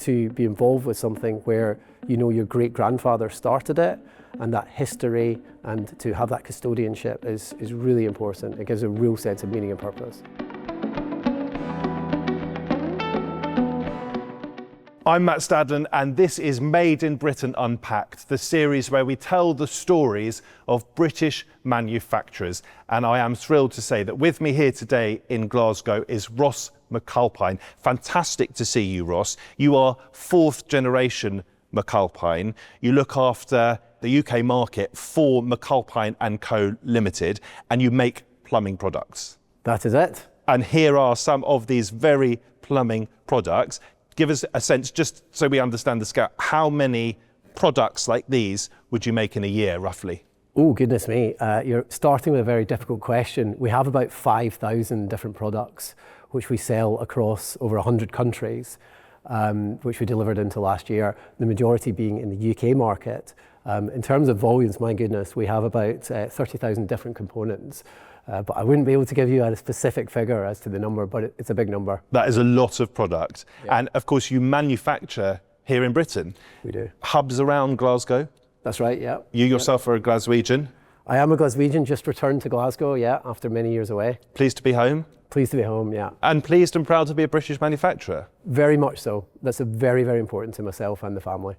to be involved with something where you know your great-grandfather started it, and that history, and to have that custodianship is really important. It gives a real sense of meaning and purpose. I'm Matt Stadlen, and this is Made in Britain Unpacked, the series where we tell the stories of British manufacturers. And I am thrilled to say that with me here today in Glasgow is Ross McAlpine. Fantastic to see you, Ross. You are fourth generation McAlpine. You look after the UK market for McAlpine Co Limited, and you make plumbing products. That is it. And here are some of these very plumbing products. Give us a sense, just so we understand the scale, how many products like these would you make in a year, roughly? Oh, goodness me. You're starting with a very difficult question. We have about 5,000 different products, which we sell across over 100 countries, which we delivered into last year, the majority being in the UK market. In terms of volumes, my goodness, we have about 30,000 different components. But I wouldn't be able to give you a specific figure as to the number, but it's a big number. That is a lot of product. Yeah. And of course, you manufacture here in Britain. We do. Hubs around Glasgow. That's right, yeah. You yourself are a Glaswegian. I am a Glaswegian, just returned to Glasgow, yeah, after many years away. Pleased to be home. Pleased to be home, yeah. And pleased and proud to be a British manufacturer. Very much so. That's very, very important to myself and the family.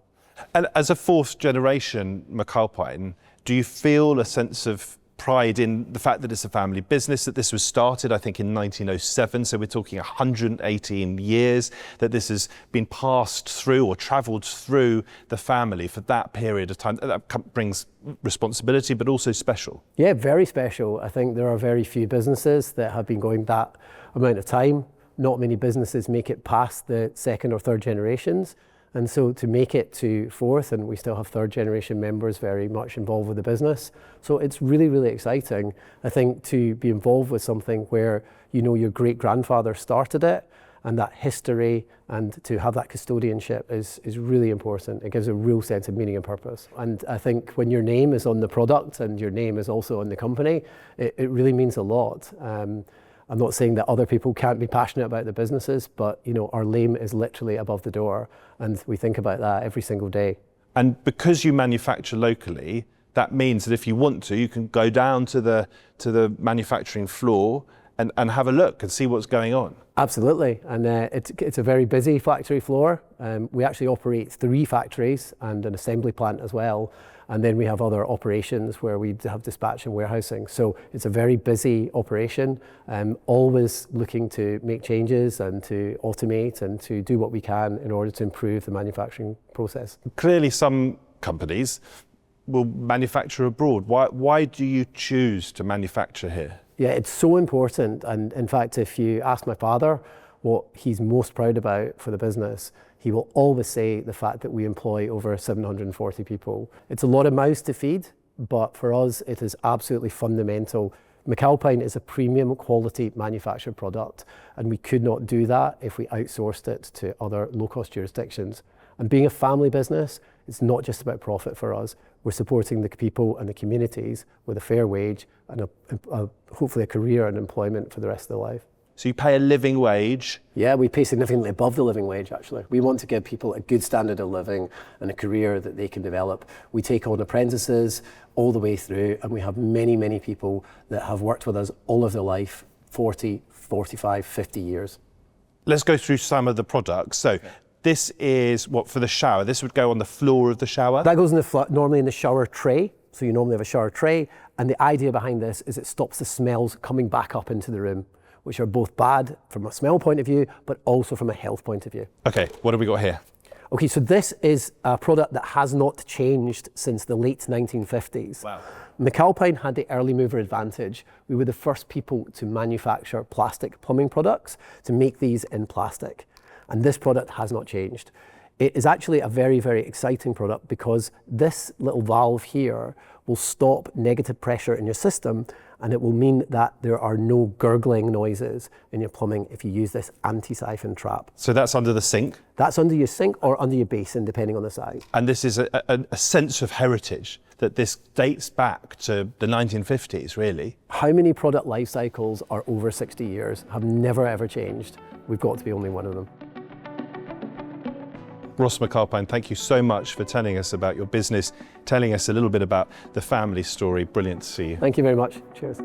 And as a fourth generation McAlpine, do you feel a sense of pride in the fact that it's a family business, that this was started, I think, in 1907, so we're talking 118 years, that this has been passed through or travelled through the family for that period of time? That brings responsibility, but also special. Yeah, very special. I think there are very few businesses that have been going that amount of time. Not many businesses make it past the second or third generations. And so to make it to fourth, and we still have third generation members very much involved with the business. So it's really, really exciting, I think, to be involved with something where you know your great-grandfather started it, and that history, and to have that custodianship is really important. It gives a real sense of meaning and purpose. And I think when your name is on the product and your name is also on the company, it really means a lot. I'm not saying that other people can't be passionate about the businesses, but you know, our name is literally above the door, and we think about that every single day. And because you manufacture locally, that means that if you want to, you can go down to the manufacturing floor and have a look and see what's going on. Absolutely, and it's a very busy factory floor. We actually operate 3 factories and an assembly plant as well. And then we have other operations where we have dispatch and warehousing. So it's a very busy operation, always looking to make changes and to automate and to do what we can in order to improve the manufacturing process. Clearly some companies will manufacture abroad. Why do you choose to manufacture here? Yeah, it's so important. And in fact, if you ask my father what he's most proud about for the business, he will always say the fact that we employ over 740 people. It's a lot of mouths to feed, but for us, it is absolutely fundamental. McAlpine is a premium quality manufactured product, and we could not do that if we outsourced it to other low-cost jurisdictions. And being a family business, it's not just about profit for us. We're supporting the people and the communities with a fair wage and hopefully a career and employment for the rest of their life. So you pay a living wage? Yeah, we pay significantly above the living wage, actually. We want to give people a good standard of living and a career that they can develop. We take on apprentices all the way through, and we have many, many people that have worked with us all of their life, 40, 45, 50 years. Let's go through some of the products. So this is what for the shower? This would go on the floor of the shower? That goes normally in the shower tray. So you normally have a shower tray. And the idea behind this is it stops the smells coming back up into the room, which are both bad from a smell point of view, but also from a health point of view. Okay, what have we got here? Okay, so this is a product that has not changed since the late 1950s. Wow. McAlpine had the early mover advantage. We were the first people to manufacture plastic plumbing products, to make these in plastic. And this product has not changed. It is actually a very, very exciting product because this little valve here will stop negative pressure in your system, and it will mean that there are no gurgling noises in your plumbing if you use this anti-siphon trap. So that's under the sink? That's under your sink or under your basin, depending on the size. And this is a sense of heritage, that this dates back to the 1950s, really. How many product life cycles are over 60 years, have never ever changed? We've got to be only one of them. Ross McAlpine, thank you so much for telling us about your business, telling us a little bit about the family story. Brilliant to see you. Thank you very much. Cheers.